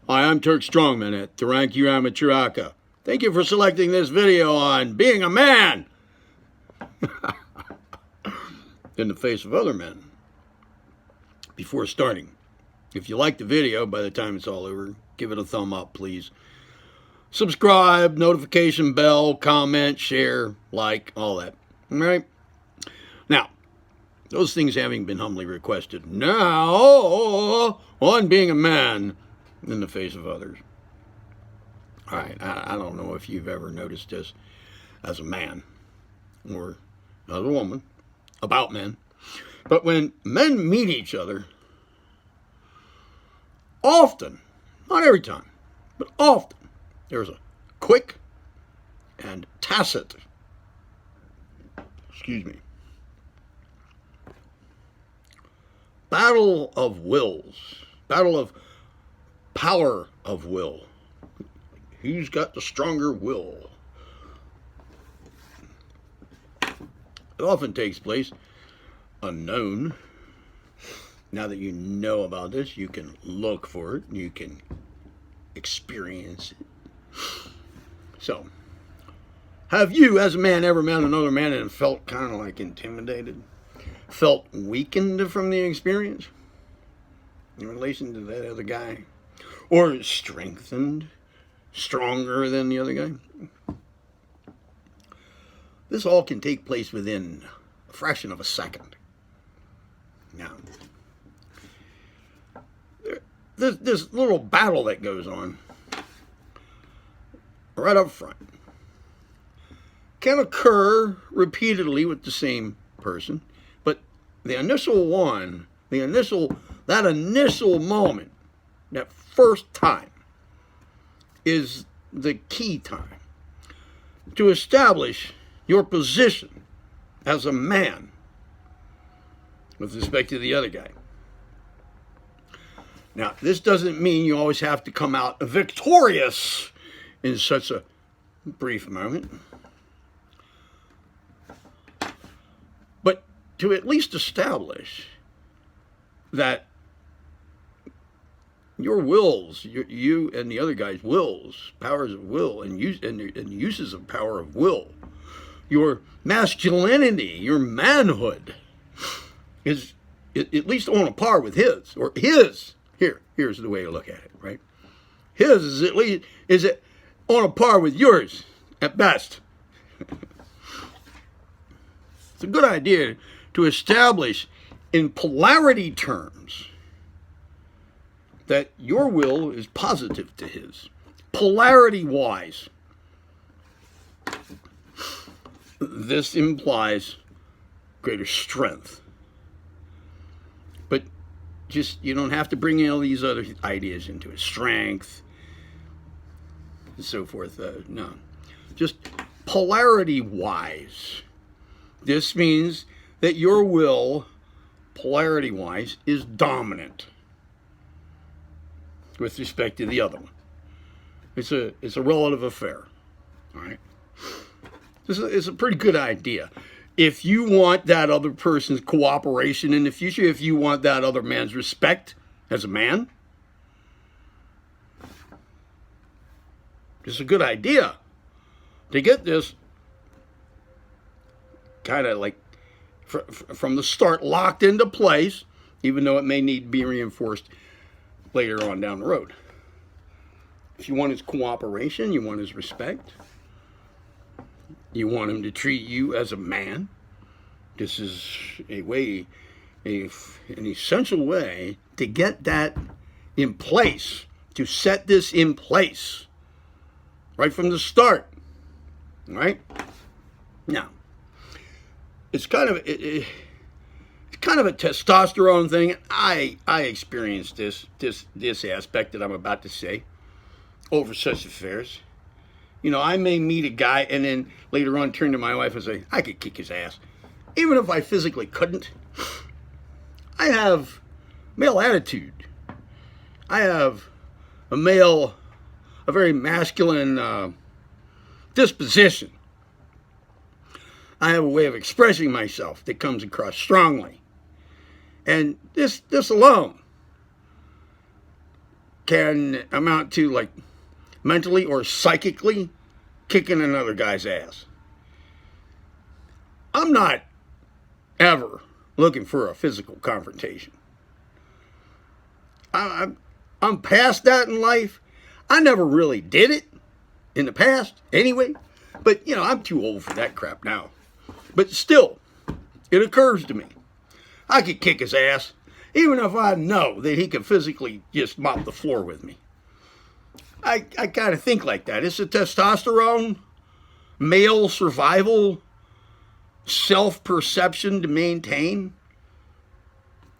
Hi, I'm Turk Strongman at Taranki Amaturaka. Thank you for selecting this video on being a man in the face of other men. Before starting, if you like the video, by the time it's all over, give it a thumb up, please. Subscribe, notification bell, comment, share, like, all that. All right? Now, those things having been humbly requested, now on being a man in the face of others. All right, I don't know if you've ever noticed this as a man or as a woman, about men, but when men meet each other, often, not every time, but often, there's a quick and tacit, battle of wills, battle of power of will. Who's got the stronger will? It often takes place unknown. Now that you know about this, you can look for it, you can experience it. So, have you, as a man, ever met another man and felt kind of like intimidated? Felt weakened from the experience in relation to that other guy? Or strengthened, stronger than the other guy? This all can take place within a fraction of a second. Now, this little battle that goes on right up front can occur repeatedly with the same person, but the initial one, that initial moment, that first time, is the key time to establish your position as a man with respect to the other guy. Now, this doesn't mean you always have to come out victorious in such a brief moment, but to at least establish that your wills, you and the other guy's wills, powers of will, and uses of power of will, your masculinity, your manhood, is at least on a par with his, or his. Here's the way to look at it, right? His is at least it on a par with yours at best. It's a good idea to establish in polarity terms that your will is positive to his, polarity-wise. This implies greater strength. But just, you don't have to bring in all these other ideas into it. Strength, and so forth. No. Just polarity-wise. This means that your will, polarity-wise, is dominant with respect to the other one. It's a relative affair. All right? It's a pretty good idea. If you want that other person's cooperation in the future, if you want that other man's respect as a man, it's a good idea to get this kind of like from the start locked into place, even though it may need to be reinforced later on down the road. If you want his cooperation, you want his respect, you want him to treat you as a man. This is a way, an essential way to get that in place, to set this in place right from the start. All right? Now, it's kind of a testosterone thing. I experienced this aspect that I'm about to say over such affairs. You know, I may meet a guy and then later on turn to my wife and say, I could kick his ass. Even if I physically couldn't. I have male attitude. I have a very masculine disposition. I have a way of expressing myself that comes across strongly. And this alone can amount to, like, mentally or psychically kicking another guy's ass. I'm not ever looking for a physical confrontation. I'm past that in life. I never really did it in the past anyway. But, you know, I'm too old for that crap now. But still, it occurs to me. I could kick his ass, even if I know that he could physically just mop the floor with me. I kind of think like that. It's a testosterone, male survival, self-perception to maintain.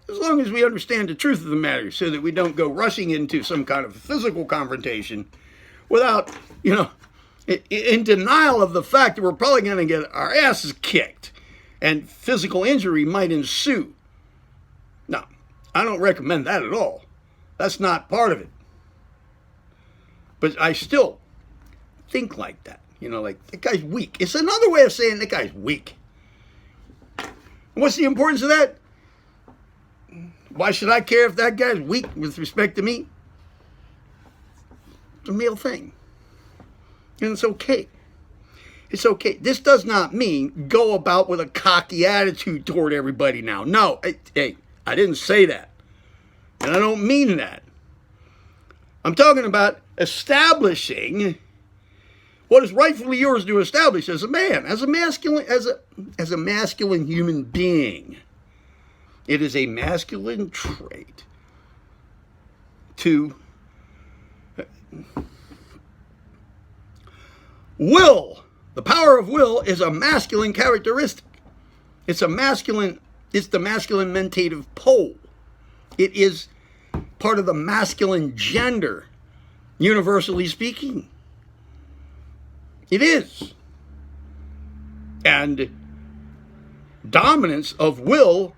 As long as we understand the truth of the matter so that we don't go rushing into some kind of physical confrontation without, you know, in denial of the fact that we're probably going to get our asses kicked and physical injury might ensue. No, I don't recommend that at all. That's not part of it. But I still think like that. You know, like, that guy's weak. It's another way of saying that guy's weak. What's the importance of that? Why should I care if that guy's weak with respect to me? It's a male thing. And it's okay. It's okay. This does not mean go about with a cocky attitude toward everybody now. No, hey, I didn't say that. And I don't mean that. I'm talking about establishing what is rightfully yours to establish as a man, as a masculine human being. It is a masculine trait to will. The power of will is a masculine characteristic. It's the masculine mentative pole. It is part of the masculine gender, universally speaking. It is. And dominance of will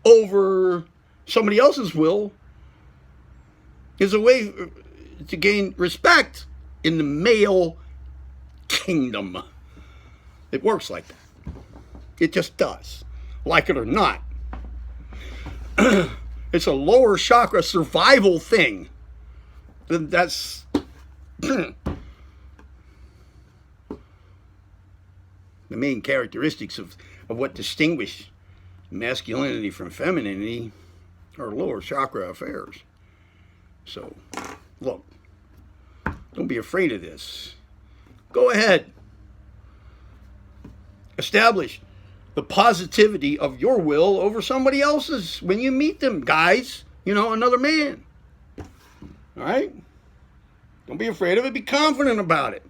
over somebody else's will is a way to gain respect in the male kingdom. It works like that. It just does. Like it or not. It's a lower chakra survival thing. That's the main characteristics of what distinguish masculinity from femininity are lower chakra affairs. So, look, don't be afraid of this. Go ahead. Establish the positivity of your will over somebody else's when you meet them, guys. You know, another man. All right? Don't be afraid of it. Be confident about it.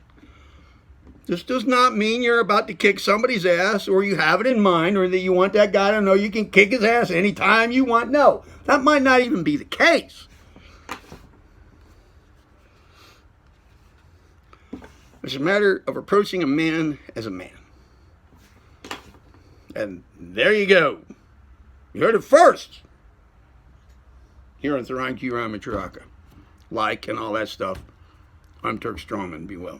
This does not mean you're about to kick somebody's ass or you have it in mind or that you want that guy to know you can kick his ass anytime you want. No, that might not even be the case. It's a matter of approaching a man as a man. And there you go. You heard it first. Here on Tharan Kiran Matraka. Like and all that stuff. I'm Turk Strawman. Be well.